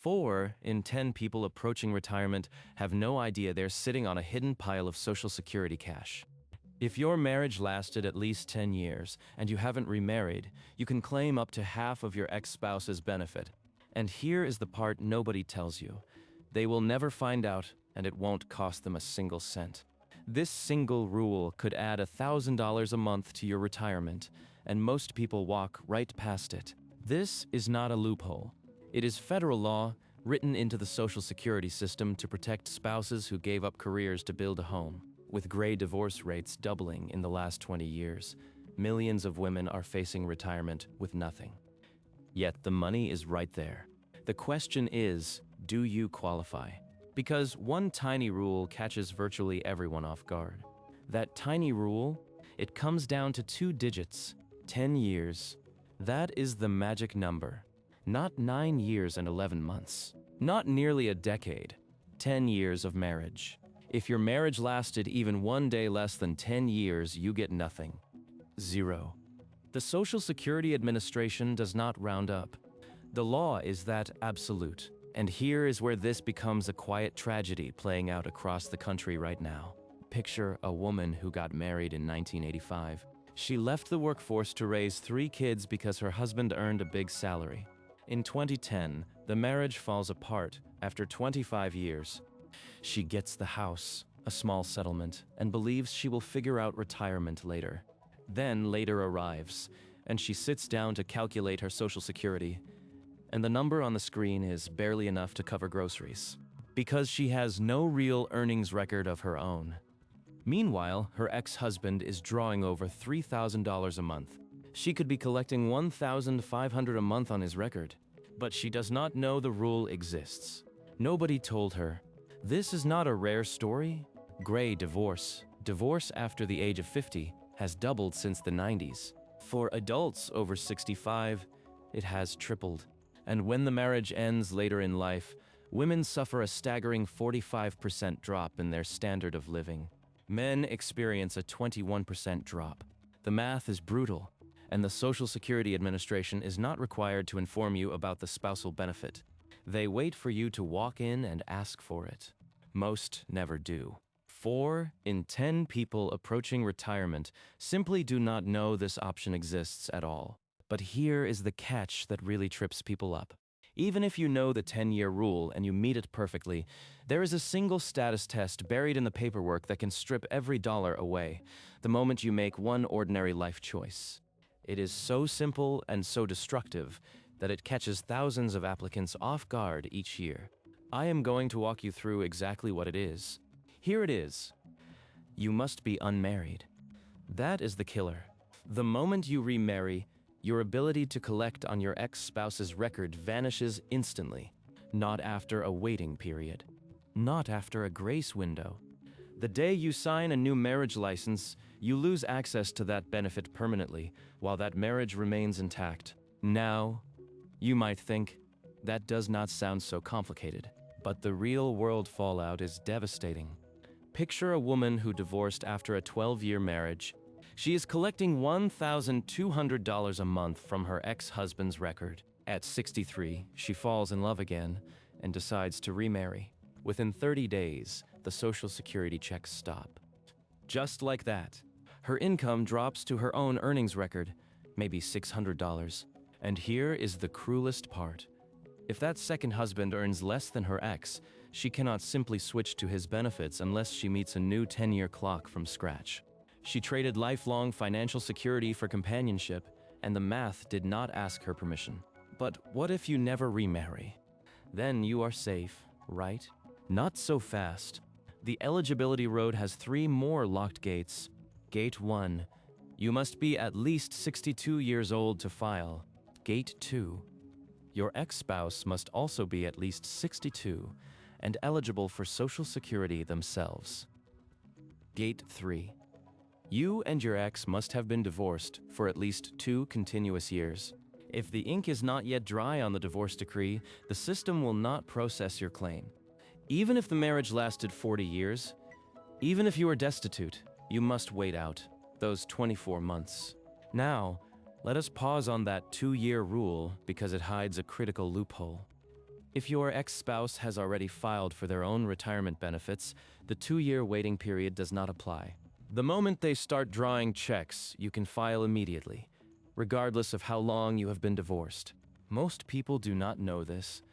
4 in 10 people approaching retirement have no idea they're sitting on a hidden pile of Social Security cash. If your marriage lasted at least 10 years and you haven't remarried, you can claim up to half of your ex-spouse's benefit. And here is the part nobody tells you. They will never find out, and it won't cost them a single cent. This single rule could add $1,000 a month to your retirement, and most people walk right past it. This is not a loophole. It is federal law written into the Social Security system to protect spouses who gave up careers to build a home. With gray divorce rates doubling in the last 20 years, millions of women are facing retirement with nothing. Yet the money is right there. The question is, do you qualify? Because one tiny rule catches virtually everyone off guard. That tiny rule, it comes down to 2 digits, 10 years. That is the magic number. Not 9 years and 11 months. Not nearly a decade. 10 years of marriage. If your marriage lasted even one day less than 10 years, you get nothing. 0. The Social Security Administration does not round up. The law is that absolute. And here is where this becomes a quiet tragedy playing out across the country right now. Picture a woman who got married in 1985. She left the workforce to raise 3 kids because her husband earned a big salary. In 2010, the marriage falls apart after 25 years. She gets the house, a small settlement, and believes she will figure out retirement later. Then later arrives, and she sits down to calculate her Social Security. And the number on the screen is barely enough to cover groceries, because she has no real earnings record of her own. Meanwhile, her ex-husband is drawing over $3,000 a month. She could be collecting $1,500 a month on his record, but she does not know the rule exists. Nobody told her. This is not a rare story. Gray divorce after the age of 50, has doubled since the 90s. For adults over 65, it has tripled. And when the marriage ends later in life, women suffer a staggering 45% drop in their standard of living. Men experience a 21% drop. The math is brutal, and the Social Security Administration is not required to inform you about the spousal benefit. They wait for you to walk in and ask for it. Most never do. 4 in 10 people approaching retirement simply do not know this option exists at all. But here is the catch that really trips people up. Even if you know the 10-year rule and you meet it perfectly, there is a single status test buried in the paperwork that can strip every dollar away the moment you make one ordinary life choice. It is so simple and so destructive that it catches thousands of applicants off guard each year. I am going to walk you through exactly what it is. Here it is. You must be unmarried. That is the killer. The moment you remarry, your ability to collect on your ex-spouse's record vanishes instantly. Not after a waiting period. Not after a grace window. The day you sign a new marriage license, you lose access to that benefit permanently, while that marriage remains intact. Now, you might think, that does not sound so complicated. But the real-world fallout is devastating. Picture a woman who divorced after a 12-year marriage. She is collecting $1,200 a month from her ex-husband's record. At 63, she falls in love again and decides to remarry. Within 30 days, the Social Security checks stop. Just like that, her income drops to her own earnings record, maybe $600. And here is the cruelest part. If that second husband earns less than her ex, she cannot simply switch to his benefits unless she meets a new 10-year clock from scratch. She traded lifelong financial security for companionship, and the math did not ask her permission. But what if you never remarry? Then you are safe, right? Not so fast. The eligibility road has 3 more locked gates. Gate 1. You must be at least 62 years old to file. Gate 2. Your ex-spouse must also be at least 62 and eligible for Social Security themselves. Gate 3. You and your ex must have been divorced for at least 2 continuous years. If the ink is not yet dry on the divorce decree, the system will not process your claim. Even if the marriage lasted 40 years, even if you are destitute, you must wait out those 24 months. Now, let us pause on that 2-year rule because it hides a critical loophole. If your ex-spouse has already filed for their own retirement benefits, the 2-year waiting period does not apply. The moment they start drawing checks, you can file immediately, regardless of how long you have been divorced. Most people do not know this,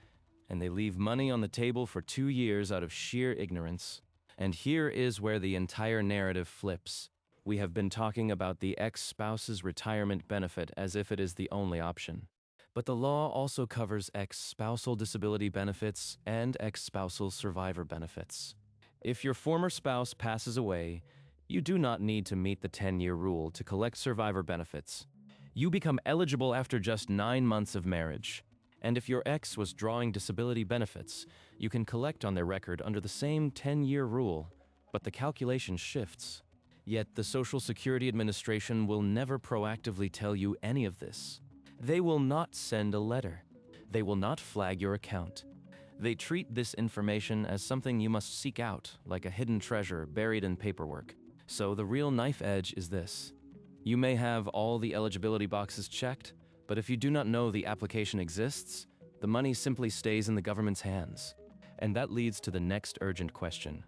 and they leave money on the table for 2 years out of sheer ignorance. And here is where the entire narrative flips. We have been talking about the ex-spouse's retirement benefit as if it is the only option. But the law also covers ex-spousal disability benefits and ex-spousal survivor benefits. If your former spouse passes away, you do not need to meet the 10-year rule to collect survivor benefits. You become eligible after just 9 months of marriage. And if your ex was drawing disability benefits, you can collect on their record under the same 10-year rule, but the calculation shifts. Yet the Social Security Administration will never proactively tell you any of this. They will not send a letter. They will not flag your account. They treat this information as something you must seek out, like a hidden treasure buried in paperwork. So the real knife edge is this. You may have all the eligibility boxes checked, but if you do not know the application exists, the money simply stays in the government's hands. And that leads to the next urgent question.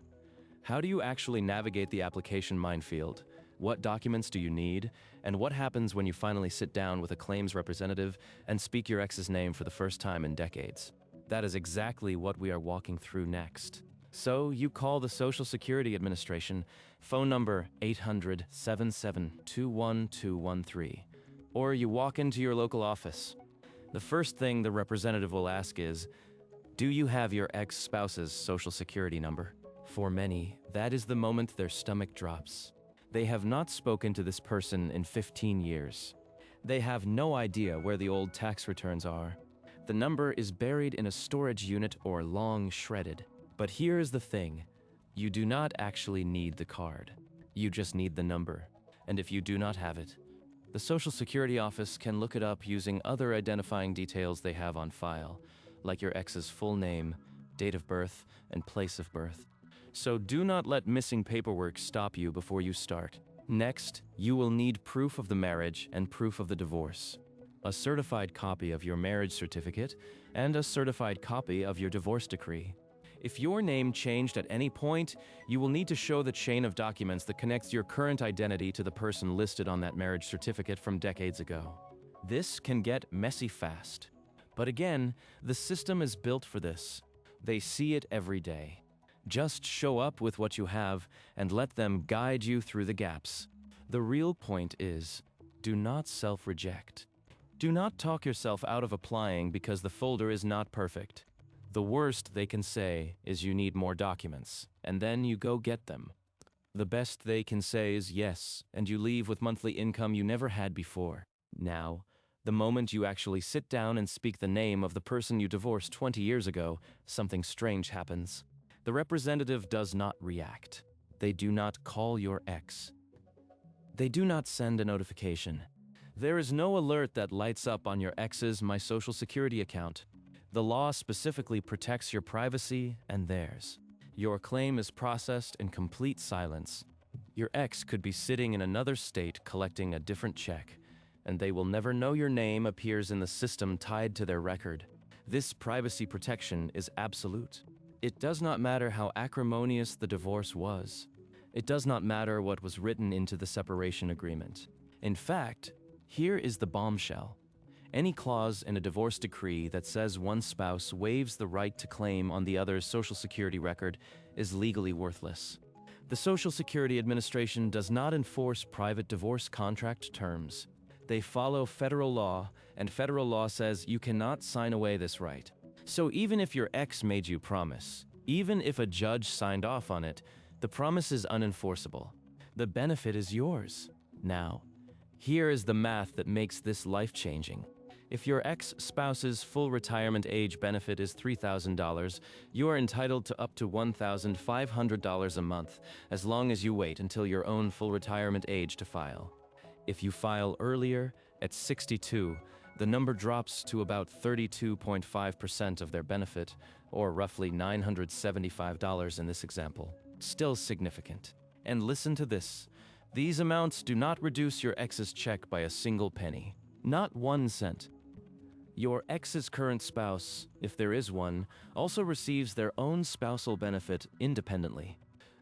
How do you actually navigate the application minefield? What documents do you need? And what happens when you finally sit down with a claims representative and speak your ex's name for the first time in decades? That is exactly what we are walking through next. So you call the Social Security Administration, phone number 800-77-21213, or you walk into your local office. The first thing the representative will ask is, do you have your ex-spouse's Social Security number? For many, that is the moment their stomach drops. They have not spoken to this person in 15 years. They have no idea where the old tax returns are. The number is buried in a storage unit or long shredded. But here is the thing. You do not actually need the card. You just need the number. And if you do not have it, the Social Security office can look it up using other identifying details they have on file, like your ex's full name, date of birth, and place of birth. So do not let missing paperwork stop you before you start. Next, you will need proof of the marriage and proof of the divorce. A certified copy of your marriage certificate and a certified copy of your divorce decree. If your name changed at any point, you will need to show the chain of documents that connects your current identity to the person listed on that marriage certificate from decades ago. This can get messy fast. But again, the system is built for this. They see it every day. Just show up with what you have and let them guide you through the gaps. The real point is, do not self-reject. Do not talk yourself out of applying because the folder is not perfect. The worst they can say is you need more documents, and then you go get them. The best they can say is yes, and you leave with monthly income you never had before. Now, the moment you actually sit down and speak the name of the person you divorced 20 years ago, something strange happens. The representative does not react. They do not call your ex. They do not send a notification. There is no alert that lights up on your ex's My Social Security account. The law specifically protects your privacy and theirs. Your claim is processed in complete silence. Your ex could be sitting in another state collecting a different check, and they will never know your name appears in the system tied to their record. This privacy protection is absolute. It does not matter how acrimonious the divorce was. It does not matter what was written into the separation agreement. In fact, here is the bombshell. Any clause in a divorce decree that says one spouse waives the right to claim on the other's Social Security record is legally worthless. The Social Security Administration does not enforce private divorce contract terms. They follow federal law, and federal law says you cannot sign away this right. So even if your ex made you promise, even if a judge signed off on it, the promise is unenforceable. The benefit is yours. Now, here is the math that makes this life-changing. If your ex-spouse's full retirement age benefit is $3,000, you are entitled to up to $1,500 a month, as long as you wait until your own full retirement age to file. If you file earlier, at 62, the number drops to about 32.5% of their benefit, or roughly $975 in this example. Still significant. And listen to this. These amounts do not reduce your ex's check by a single penny. Not 1 cent. Your ex's current spouse, if there is one, also receives their own spousal benefit independently.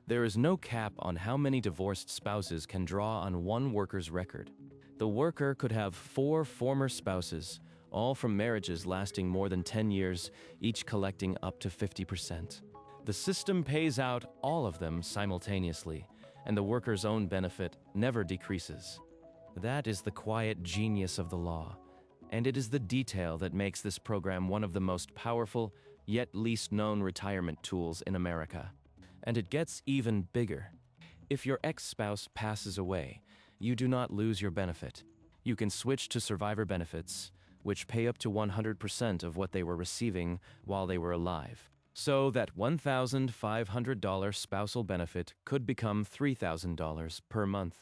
There is no cap on how many divorced spouses can draw on one worker's record. The worker could have 4 former spouses, all from marriages lasting more than 10 years, each collecting up to 50%. The system pays out all of them simultaneously, and the worker's own benefit never decreases. That is the quiet genius of the law, and it is the detail that makes this program one of the most powerful, yet least known retirement tools in America. And it gets even bigger. If your ex-spouse passes away, you do not lose your benefit. You can switch to survivor benefits, which pay up to 100% of what they were receiving while they were alive. So that $1,500 spousal benefit could become $3,000 per month.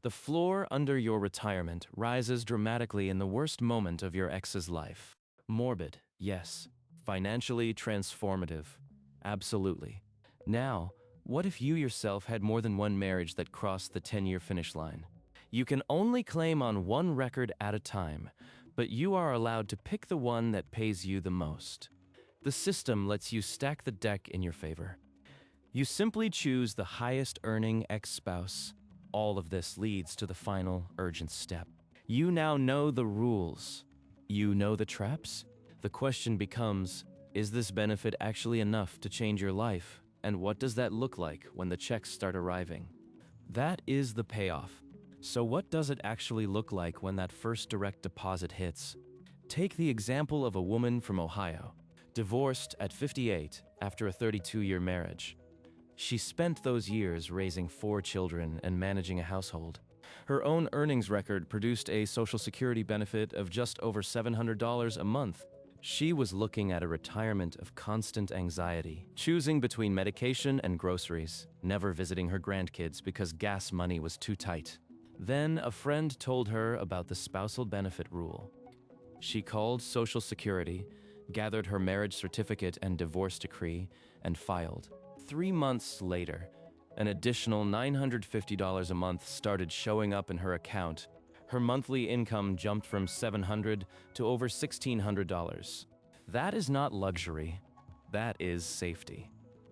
The floor under your retirement rises dramatically in the worst moment of your ex's life. Morbid, yes. Financially transformative, absolutely. Now, what if you yourself had more than one marriage that crossed the 10-year finish line? You can only claim on one record at a time, but you are allowed to pick the one that pays you the most. The system lets you stack the deck in your favor. You simply choose the highest earning ex-spouse. All of this leads to the final urgent step. You now know the rules. You know the traps? The question becomes, is this benefit actually enough to change your life? And what does that look like when the checks start arriving? That is the payoff. So what does it actually look like when that first direct deposit hits? Take the example of a woman from Ohio, divorced at 58 after a 32-year marriage. She spent those years raising 4 children and managing a household. Her own earnings record produced a Social Security benefit of just over $700 a month. She was looking at a retirement of constant anxiety, choosing between medication and groceries, never visiting her grandkids because gas money was too tight. Then a friend told her about the spousal benefit rule. She called Social Security, gathered her marriage certificate and divorce decree, and filed. 3 months later, an additional $950 a month started showing up in her account. Her monthly income jumped from $700 to over $1,600. That is not luxury. That is safety.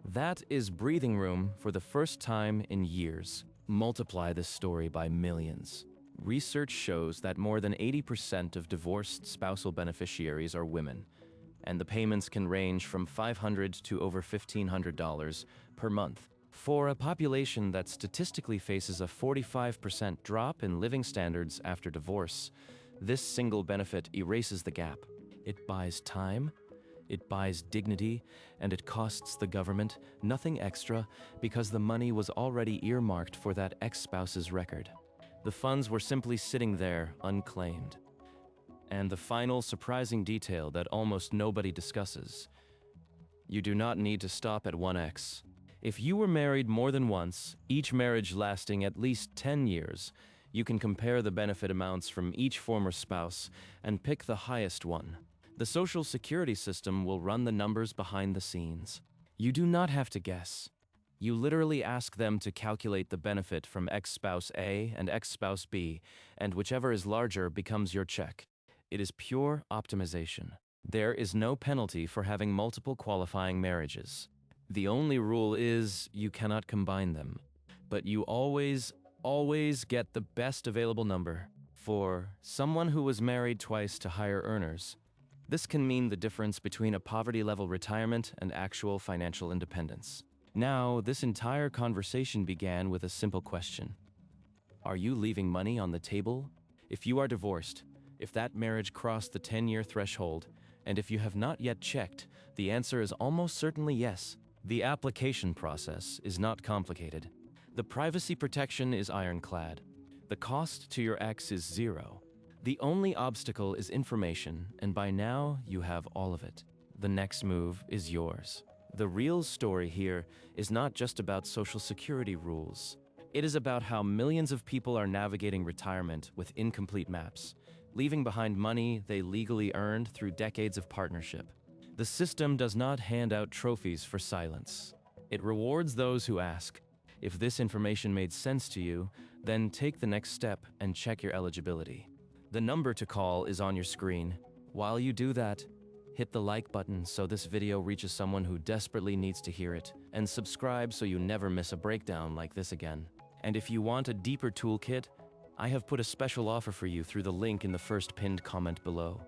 That is breathing room for the first time in years. Multiply this story by millions. Research shows that more than 80% of divorced spousal beneficiaries are women, and the payments can range from $500 to over $1,500 per month. For a population that statistically faces a 45% drop in living standards after divorce, this single benefit erases the gap. It buys time, it buys dignity, and it costs the government nothing extra because the money was already earmarked for that ex-spouse's record. The funds were simply sitting there unclaimed. And the final surprising detail that almost nobody discusses: you do not need to stop at one ex. If you were married more than once, each marriage lasting at least 10 years, you can compare the benefit amounts from each former spouse and pick the highest one. The Social Security system will run the numbers behind the scenes. You do not have to guess. You literally ask them to calculate the benefit from ex-spouse A and ex-spouse B, and whichever is larger becomes your check. It is pure optimization. There is no penalty for having multiple qualifying marriages. The only rule is you cannot combine them. But you always get the best available number. For someone who was married twice to higher earners, this can mean the difference between a poverty-level retirement and actual financial independence. Now, this entire conversation began with a simple question. Are you leaving money on the table? If you are divorced, if that marriage crossed the 10-year threshold, and if you have not yet checked, the answer is almost certainly yes. The application process is not complicated. The privacy protection is ironclad. The cost to your ex is zero. The only obstacle is information, and by now you have all of it. The next move is yours. The real story here is not just about Social Security rules. It is about how millions of people are navigating retirement with incomplete maps, leaving behind money they legally earned through decades of partnership. The system does not hand out trophies for silence. It rewards those who ask. If this information made sense to you, then take the next step and check your eligibility. The number to call is on your screen. While you do that, hit the like button so this video reaches someone who desperately needs to hear it, and subscribe so you never miss a breakdown like this again. And if you want a deeper toolkit, I have put a special offer for you through the link in the first pinned comment below.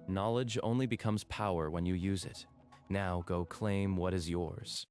Knowledge only becomes power when you use it. Now go claim what is yours.